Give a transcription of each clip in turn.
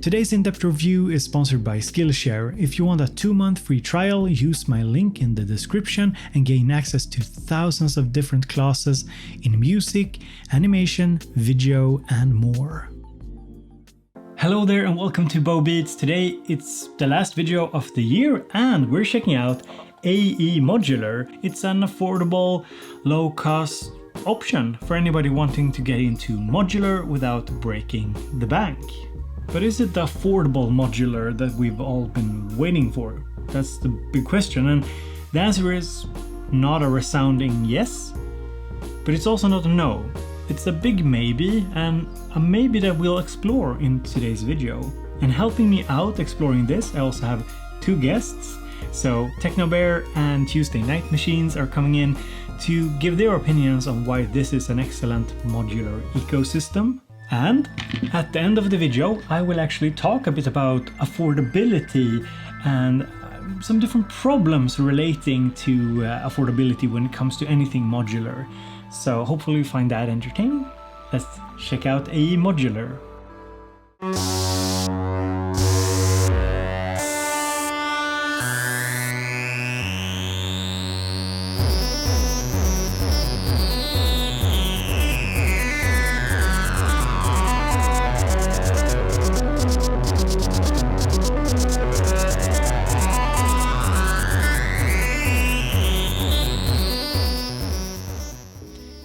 Today's in-depth review is sponsored by Skillshare. If you want a 2-month free trial, use my link in the description and gain access to thousands of different classes in music, animation, video, and more. Hello there and welcome to BoBeats. Today it's the last video of the year and we're checking out AE Modular. It's an affordable, low-cost option for anybody wanting to get into modular without breaking the bank. But is it the affordable modular that we've all been waiting for? That's the big question, and the answer is not a resounding yes, but it's also not a no. It's a big maybe, and a maybe that we'll explore in today's video. And helping me out exploring this, I also have two guests. So TechnoBear and Tuesday Night Machines are coming in to give their opinions on why this is an excellent modular ecosystem. And at the end of the video, I will actually talk a bit about affordability and some different problems relating to affordability when it comes to anything modular. So hopefully you find that entertaining. Let's check out AE Modular.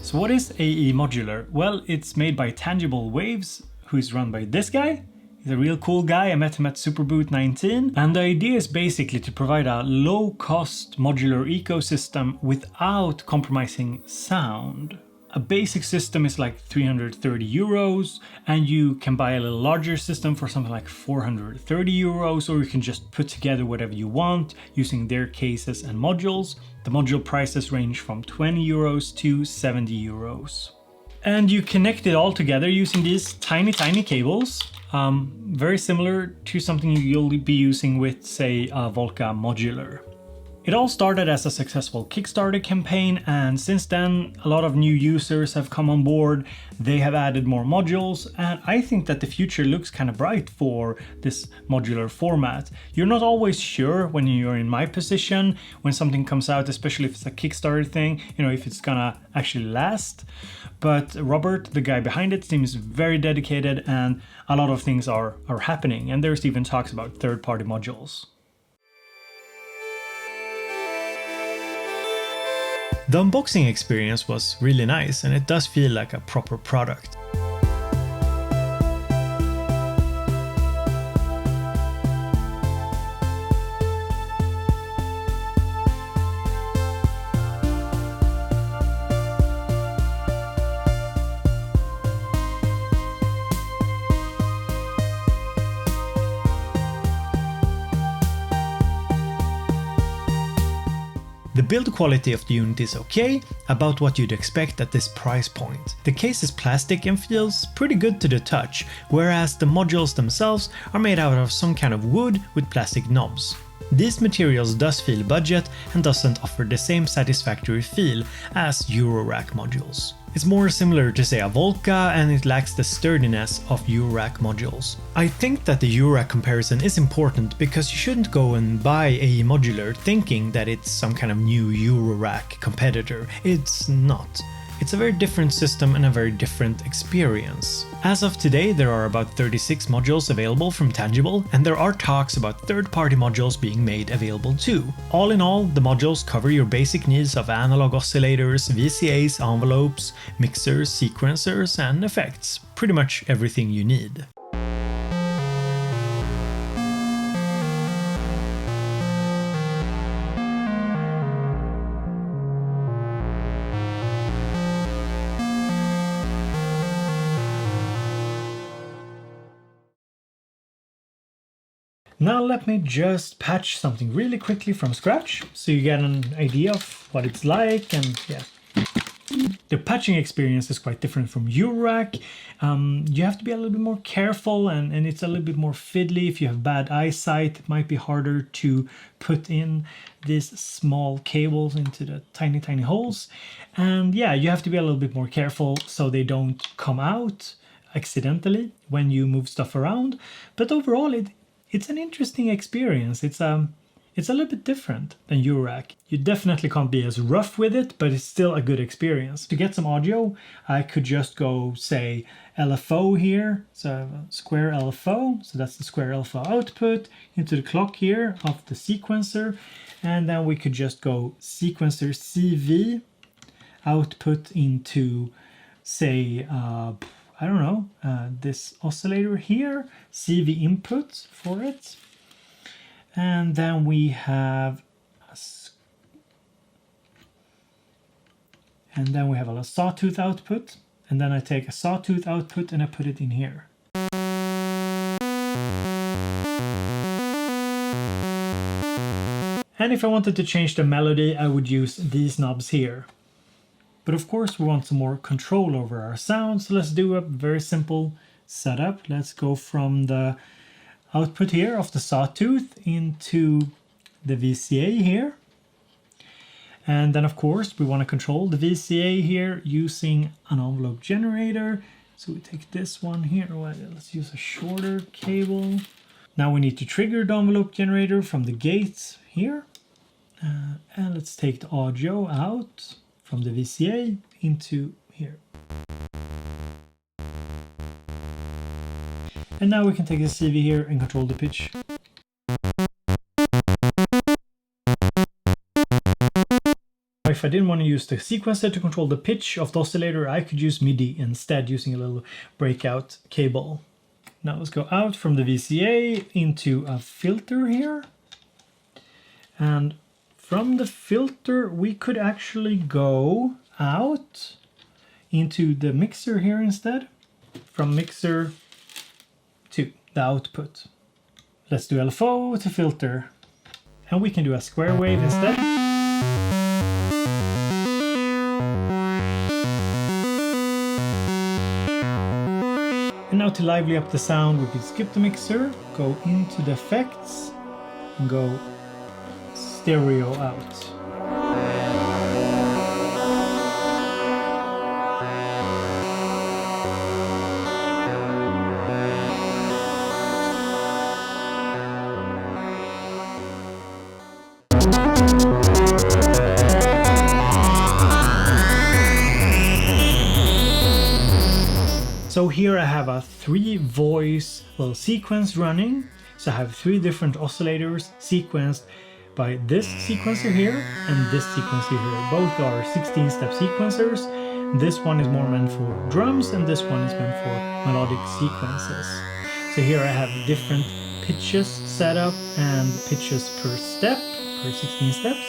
So what is AE Modular? Well, it's made by Tangible Waves, who is run by this guy. He's a real cool guy. I met him at Superboot 19. And the idea is basically to provide a low-cost modular ecosystem without compromising sound. A basic system is like 330 euros, and you can buy a little larger system for something like 430 euros, or you can just put together whatever you want using their cases and modules. The module prices range from 20 euros to 70 euros. And you connect it all together using these tiny cables, very similar to something you'll be using with, say, a Volca Modular. It all started as a successful Kickstarter campaign, and since then a lot of new users have come on board. They have added more modules, and I think that the future looks kind of bright for this modular format. You're not always sure when you're in my position, when something comes out, especially if it's a Kickstarter thing, if it's gonna actually last. But Robert, the guy behind it, seems very dedicated, and a lot of things are happening, and there's even talks about third-party modules. The unboxing experience was really nice, and it does feel like a proper product. The build quality of the unit is okay, about what you'd expect at this price point. The case is plastic and feels pretty good to the touch, whereas the modules themselves are made out of some kind of wood with plastic knobs. These materials does feel budget and doesn't offer the same satisfactory feel as Eurorack modules. It's more similar to, say, a Volca, and it lacks the sturdiness of Eurorack modules. I think that the Eurorack comparison is important because you shouldn't go and buy AE Modular thinking that it's some kind of new Eurorack competitor. It's not. It's a very different system and a very different experience. As of today, there are about 36 modules available from Tangible, and there are talks about third-party modules being made available too. All in all, the modules cover your basic needs of analog oscillators, VCAs, envelopes, mixers, sequencers, and effects. Pretty much everything you need. Now let me just patch something really quickly from scratch, so you get an idea of what it's like, and yeah. The patching experience is quite different from Eurorack. You have to be a little bit more careful, and it's a little bit more fiddly. If you have bad eyesight, it might be harder to put in these small cables into the tiny holes. And yeah, you have to be a little bit more careful so they don't come out accidentally when you move stuff around. But overall, it's an interesting experience. It's a little bit different than Eurorack. You definitely can't be as rough with it, but it's still a good experience. To get some audio, I could just go, say, LFO here. So I have a square LFO, so that's the square LFO output, into the clock here of the sequencer. And then we could just go sequencer CV output into, say, I don't know, this oscillator here, CV input for it. And then we have a sawtooth output. And then I take a sawtooth output and I put it in here. And if I wanted to change the melody, I would use these knobs here. But of course we want some more control over our sound, so let's do a very simple setup. Let's go from the output here of the sawtooth into the VCA here. And then of course we want to control the VCA here using an envelope generator. So we take this one here, well, let's use a shorter cable. Now we need to trigger the envelope generator from the gates here. And let's take the audio out from the VCA into here. And now we can take the CV here and control the pitch. If I didn't want to use the sequencer to control the pitch of the oscillator, I could use MIDI instead using a little breakout cable. Now let's go out from the VCA into a filter here. And from the filter, we could actually go out into the mixer here instead. From mixer to the output. Let's do LFO to filter. And we can do a square wave instead. And now to lively up the sound, we could skip the mixer, go into the effects, and go stereo out. So here I have a 3-voice little sequence running. So I have 3 different oscillators sequenced by this sequencer here and this sequencer here. Both are 16-step sequencers. This one is more meant for drums and this one is meant for melodic sequences. So here I have different pitches set up and pitches per step, per 16 steps.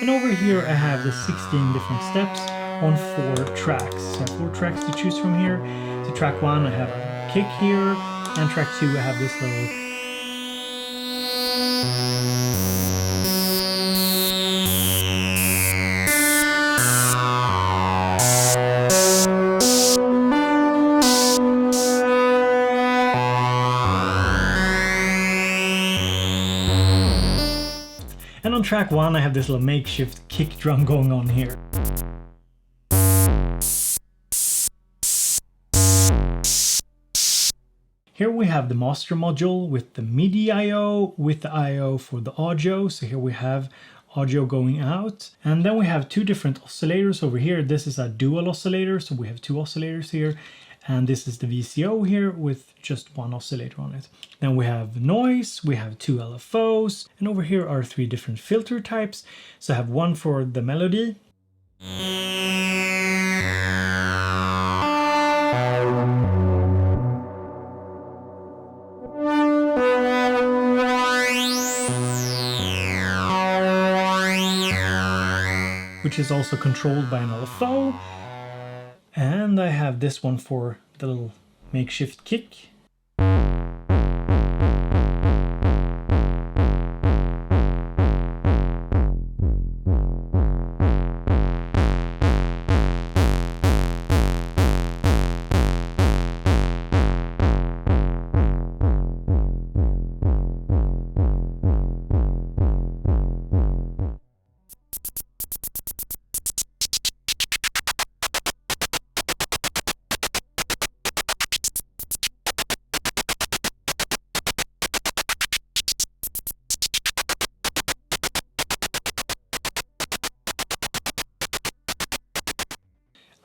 And over here I have the 16 different steps on 4 tracks. So I have 4 tracks to choose from here. So track 1 I have a kick here, and track 2 I have this little and on track 1 I have this little makeshift kick drum going on here. Here we have the master module with the MIDI I/O, with the I/O for the audio. So here we have audio going out. And then we have 2 different oscillators over here. This is a dual oscillator, so we have 2 oscillators here. And this is the VCO here with just 1 oscillator on it. Then we have noise, we have 2 LFOs, and over here are 3 different filter types. So I have one for the melody. Which is also controlled by an LFO. And I have this one for the little makeshift kick.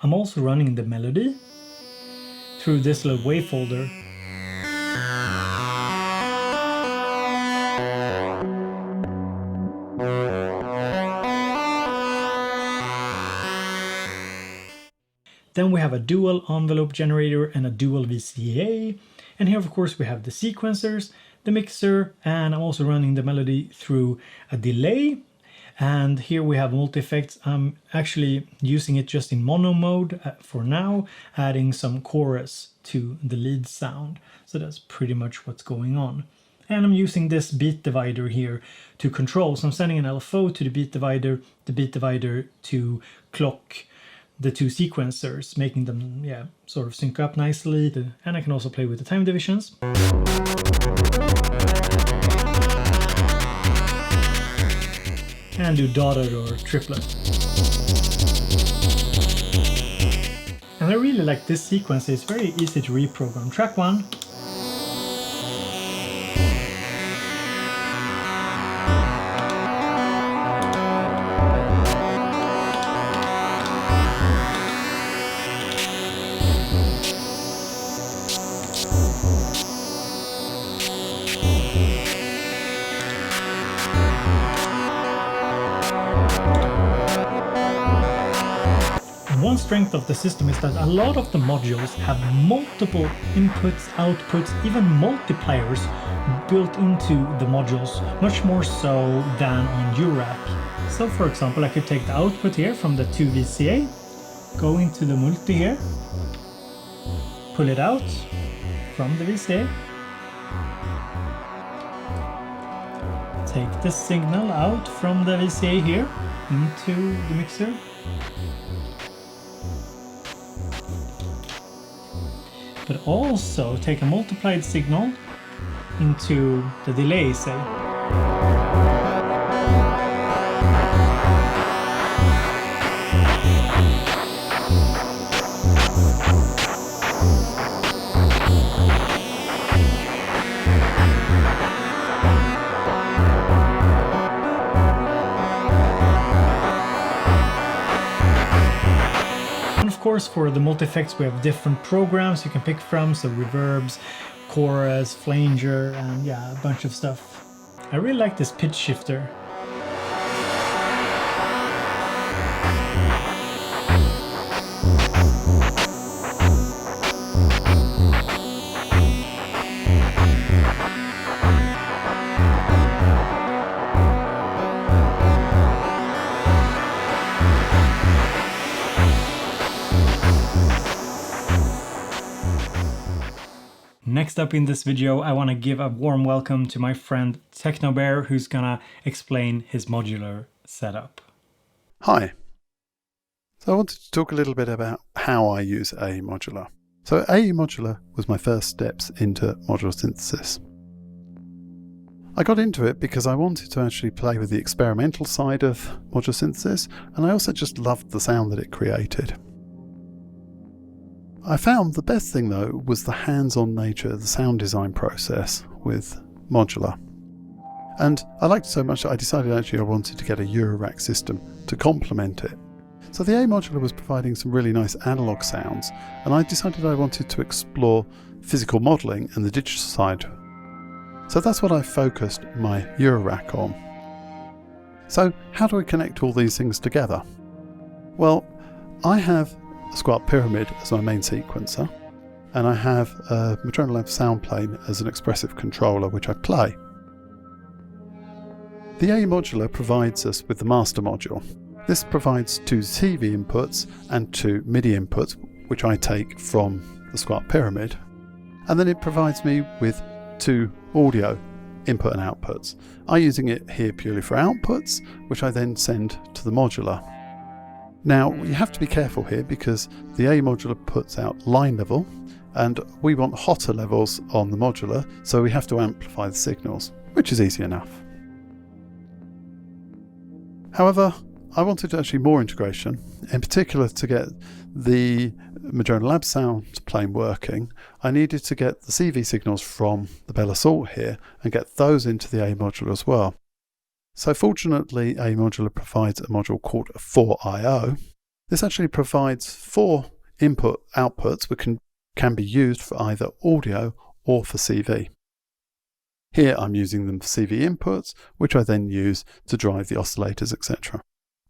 I'm also running the melody through this little wave folder. Then we have a dual envelope generator and a dual VCA. And here, of course, we have the sequencers, the mixer, and I'm also running the melody through a delay. And here we have multi-effects. I'm actually using it just in mono mode for now, adding some chorus to the lead sound. So that's pretty much what's going on. And I'm using this beat divider here to control. So I'm sending an LFO to the beat divider to clock the two sequencers, making them sort of sync up nicely. And I can also play with the time divisions. And do dotted or triplet. And I really like this sequence. It's very easy to reprogram. Track 1. One strength of the system is that a lot of the modules have multiple inputs, outputs, even multipliers built into the modules, much more so than on URAC. So for example, I could take the output here from the 2 VCA, go into the multi here, pull it out from the VCA, take the signal out from the VCA here into the mixer. But also take a multiplied signal into the delay, say. Of course, for the multi-effects we have different programs you can pick from, so reverbs, chorus, flanger, and a bunch of stuff. I really like this pitch shifter. Next up in this video, I want to give a warm welcome to my friend TechnoBear, who's gonna explain his modular setup. Hi. So I wanted to talk a little bit about how I use AE Modular. So AE Modular was my first steps into modular synthesis. I got into it because I wanted to actually play with the experimental side of modular synthesis, and I also just loved the sound that it created. I found the best thing though was the hands-on nature of the sound design process with modular. And I liked it so much that I decided actually I wanted to get a Eurorack system to complement it. So the AE Modular was providing some really nice analog sounds, and I decided I wanted to explore physical modelling and the digital side. So that's what I focused my Eurorack on. So how do I connect all these things together? Well, I have a squat pyramid as my main sequencer, and I have a Madrona Lab sound plane as an expressive controller which I play. The AE Modular provides us with the master module. This provides 2 TV inputs and 2 MIDI inputs which I take from the squat pyramid, and then it provides me with 2 audio input and outputs. I'm using it here purely for outputs, which I then send to the modular. Now, you have to be careful here because the AE Modular puts out line level, and we want hotter levels on the modular, so we have to amplify the signals, which is easy enough. However, I wanted actually more integration, in particular to get the Madrona Lab sound plane working. I needed to get the CV signals from the Bell Assault here and get those into the AE Modular as well. So fortunately, AE Modular provides a module called 4IO, This actually provides 4 input outputs which can be used for either audio or for CV. Here I'm using them for CV inputs, which I then use to drive the oscillators, etc.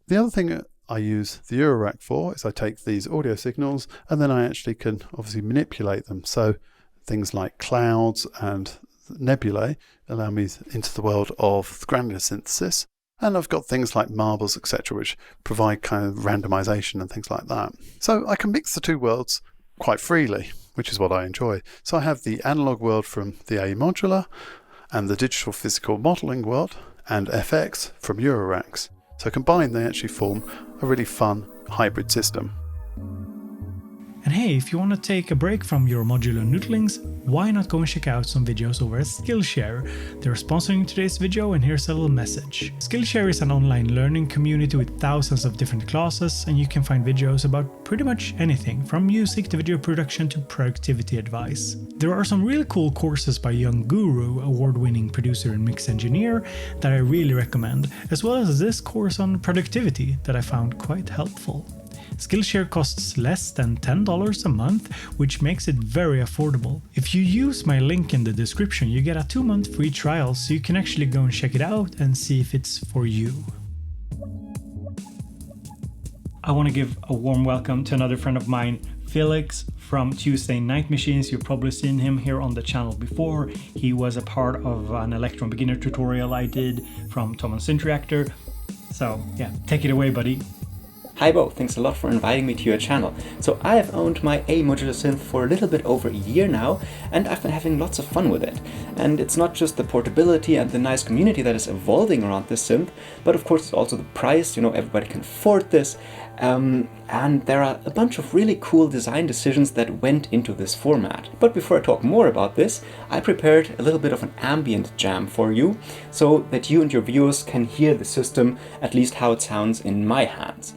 The other thing I use the Eurorack for is I take these audio signals and then I actually can obviously manipulate them. So things like clouds and nebulae allow me into the world of granular synthesis. And I've got things like marbles, etc., which provide kind of randomization and things like that. So I can mix the two worlds quite freely, which is what I enjoy. So I have the analog world from the AE Modular and the digital physical modeling world and FX from Euroracks. So combined, they actually form a really fun hybrid system. And hey, if you want to take a break from your modular noodlings, why not go and check out some videos over at Skillshare? They're sponsoring today's video, and here's a little message. Skillshare is an online learning community with thousands of different classes, and you can find videos about pretty much anything, from music to video production to productivity advice. There are some really cool courses by Young Guru, award-winning producer and mix engineer, that I really recommend, as well as this course on productivity that I found quite helpful. Skillshare costs less than $10 a month, which makes it very affordable. If you use my link in the description, you get a 2-month free trial, so you can actually go and check it out and see if it's for you. I want to give a warm welcome to another friend of mine, Felix from Tuesday Night Machines. You've probably seen him here on the channel before. He was a part of an Electron beginner tutorial I did from Tom and Synth Reactor. So yeah, take it away, buddy. Hi Bo, thanks a lot for inviting me to your channel. So I have owned my AE Modular synth for a little bit over a year now, and I've been having lots of fun with it. And it's not just the portability and the nice community that is evolving around this synth, but of course it's also the price, everybody can afford this. And there are a bunch of really cool design decisions that went into this format. But before I talk more about this, I prepared a little bit of an ambient jam for you, so that you and your viewers can hear the system, at least how it sounds in my hands.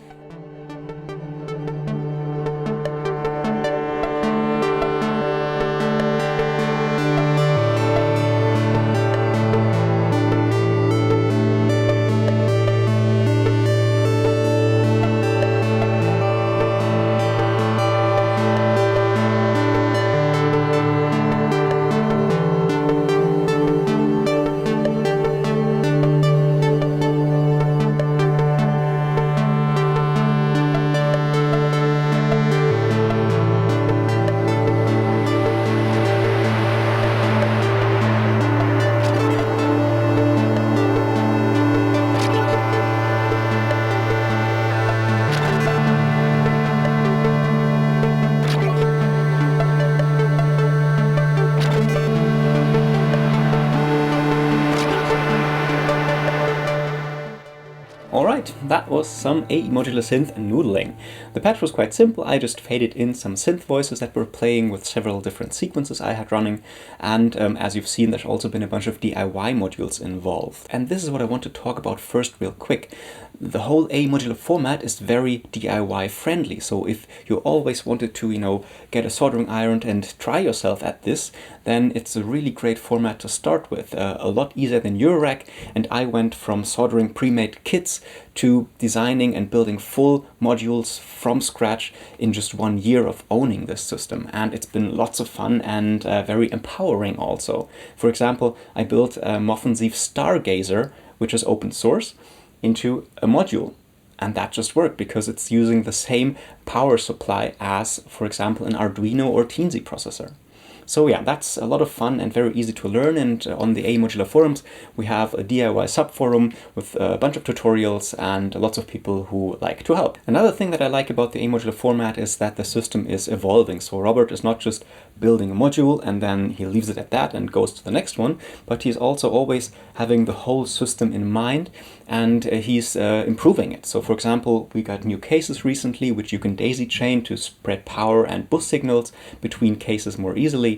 Alright, that was some AE Modular synth noodling. The patch was quite simple. I just faded in some synth voices that were playing with several different sequences I had running, and as you've seen, there's also been a bunch of DIY modules involved. And this is what I want to talk about first real quick. The whole AE Modular format is very DIY friendly, so if you always wanted to, get a soldering iron and try yourself at this, then it's a really great format to start with. A lot easier than Eurorack, and I went from soldering pre-made kits to designing and building full modules from scratch in just 1 year of owning this system. And it's been lots of fun and very empowering also. For example, I built a Moffensief Stargazer, which is open source, into a module. And that just worked because it's using the same power supply as, for example, an Arduino or Teensy processor. So yeah, that's a lot of fun and very easy to learn, and on the AE Modular forums we have a DIY subforum with a bunch of tutorials and lots of people who like to help. Another thing that I like about the AE Modular format is that the system is evolving. So Robert is not just building a module and then he leaves it at that and goes to the next one, but he's also always having the whole system in mind, and he's improving it. So for example, we got new cases recently which you can daisy chain to spread power and bus signals between cases more easily.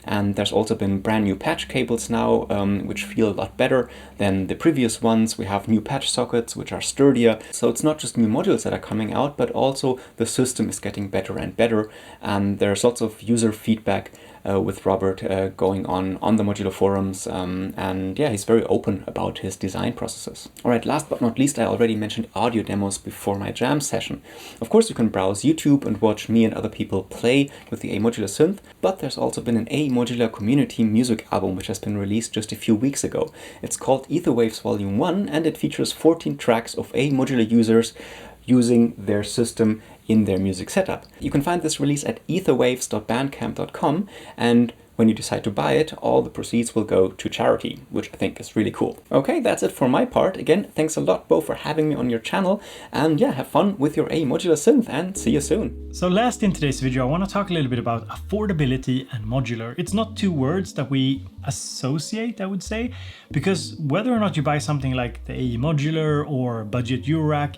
And there's also been brand new patch cables now, which feel a lot better than the previous ones. We have new patch sockets which are sturdier. So it's not just new modules that are coming out, but also the system is getting better and better. And there's lots of user feedback with Robert going on the modular forums, and yeah, he's very open about his design processes. Alright, last but not least, I already mentioned audio demos before my jam session. Of course, you can browse YouTube and watch me and other people play with the AE Modular synth, but there's also been an AE Modular community music album which has been released just a few weeks ago. It's called Etherwaves Volume 1, and it features 14 tracks of AE Modular users using their system in their music setup. You can find this release at etherwaves.bandcamp.com, and when you decide to buy it, all the proceeds will go to charity, which I think is really cool. Okay, that's it for my part. Again, thanks a lot, Bo, for having me on your channel, and yeah, have fun with your AE Modular synth, and see you soon. So last in today's video, I want to talk a little bit about affordability and modular. It's not two words that we associate, I would say, because whether or not you buy something like the AE Modular or budget Eurorack,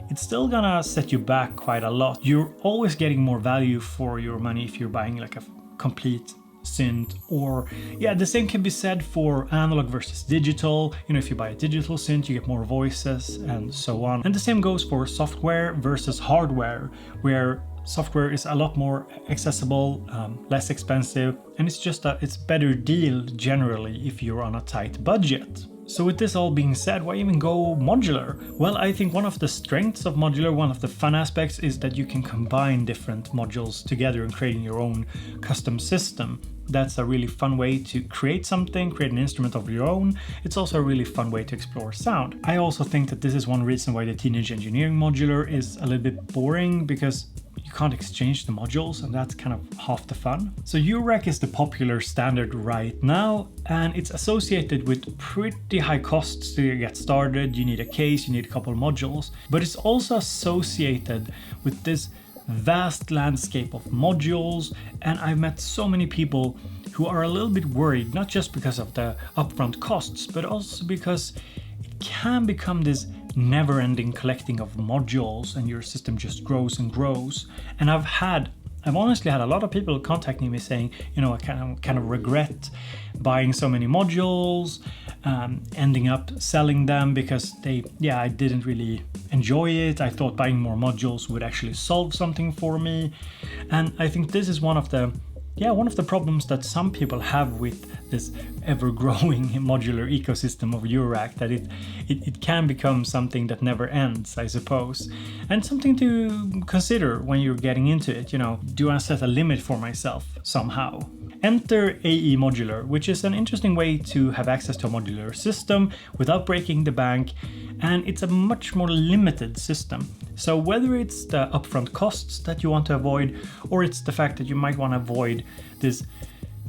it's still gonna set you back quite a lot. You're always getting more value for your money if you're buying like a complete synth, or yeah, the same can be said for analog versus digital. You know, if you buy a digital synth, you get more voices and so on. And the same goes for software versus hardware, where software is a lot more accessible, less expensive, and it's better deal generally if you're on a tight budget. So with this all being said, why even go modular? Well, I think one of the strengths of modular, one of the fun aspects, is that you can combine different modules together and creating your own custom system. That's a really fun way to create something, create an instrument of your own. It's also a really fun way to explore sound. I also think that this is one reason why the Teenage Engineering modular is a little bit boring, because you can't exchange the modules, and that's kind of half the fun. So Eurorack is the popular standard right now, and it's associated with pretty high costs to get started. You need a case, you need a couple of modules, but it's also associated with this vast landscape of modules, and I've met so many people who are a little bit worried, not just because of the upfront costs, but also because it can become this never-ending collecting of modules and your system just grows and grows. And I've honestly had a lot of people contacting me saying, you know, I kind of regret buying so many modules, ending up selling them because I didn't really enjoy it. I thought buying more modules would actually solve something for me. And I think this is one of the problems that some people have with this ever-growing modular ecosystem of Eurorack, that it can become something that never ends, I suppose. And something to consider when you're getting into it, you know, do I set a limit for myself somehow? Enter AE Modular, which is an interesting way to have access to a modular system without breaking the bank, and it's a much more limited system. So whether it's the upfront costs that you want to avoid, or it's the fact that you might want to avoid this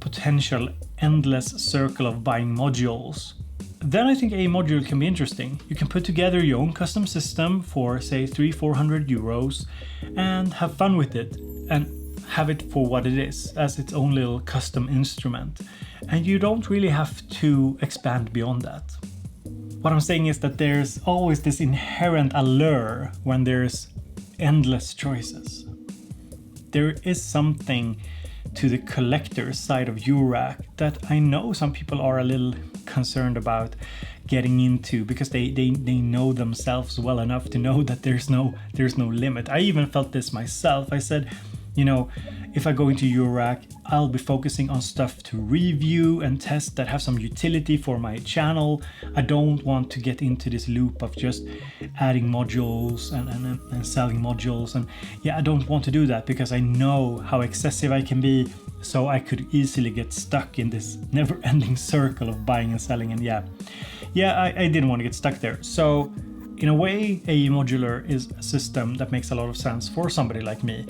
potential endless circle of buying modules, then I think AE Modular can be interesting. You can put together your own custom system for say 300-400 euros and have fun with it, and have it for what it is, as its own little custom instrument. And you don't really have to expand beyond that. What I'm saying is that there's always this inherent allure when there's endless choices. There is something to the collector side of Eurorack that I know some people are a little concerned about getting into, because they know themselves well enough to know that there's no limit. I even felt this myself. I said, you know, if I go into Eurorack, I'll be focusing on stuff to review and test that have some utility for my channel. I don't want to get into this loop of just adding modules and selling modules. And yeah, I don't want to do that, because I know how excessive I can be. So I could easily get stuck in this never-ending circle of buying and selling. And I didn't want to get stuck there. So in a way, AE Modular is a system that makes a lot of sense for somebody like me.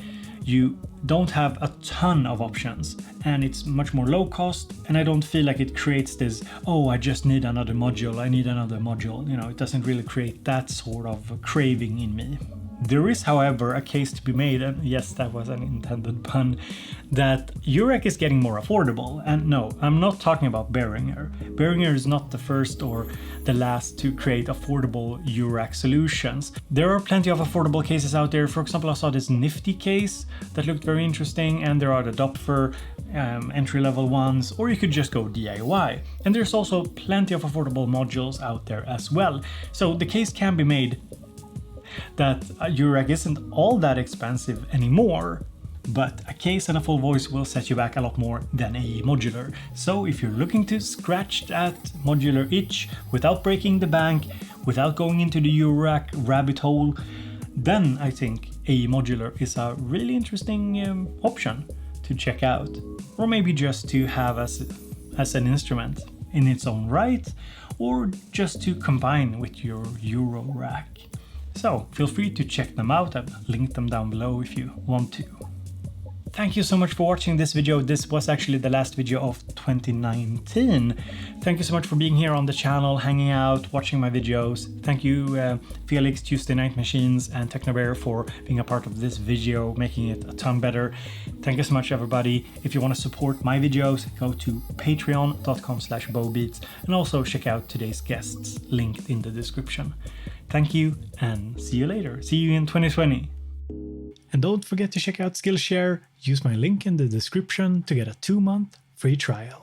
You don't have a ton of options, and it's much more low cost, and I don't feel like it creates this, oh, I just need another module, I need another module. You know, it doesn't really create that sort of craving in me. There is, however, a case to be made, and yes, that was an intended pun, that Eurorack is getting more affordable. And no, I'm not talking about Behringer. Behringer is not the first or the last to create affordable Eurorack solutions. There are plenty of affordable cases out there. For example, I saw this Nifty Case that looked very interesting, and there are the Doppler entry-level ones, or you could just go DIY. And there's also plenty of affordable modules out there as well. So the case can be made that Eurorack isn't all that expensive anymore, but a case and a full voice will set you back a lot more than AE Modular. So if you're looking to scratch that modular itch without breaking the bank, without going into the Eurorack rabbit hole, then I think AE Modular is a really interesting option to check out, or maybe just to have as an instrument in its own right, or just to combine with your Eurorack. So feel free to check them out. I've linked them down below if you want to. Thank you so much for watching this video. This was actually the last video of 2019. Thank you so much for being here on the channel, hanging out, watching my videos. Thank you Felix, Tuesday Night Machines, and Technobear for being a part of this video, making it a ton better. Thank you so much, everybody. If you want to support my videos, go to patreon.com/BoBeats, and also check out today's guests linked in the description. Thank you, and see you later. See you in 2020. And don't forget to check out Skillshare. Use my link in the description to get a 2-month free trial.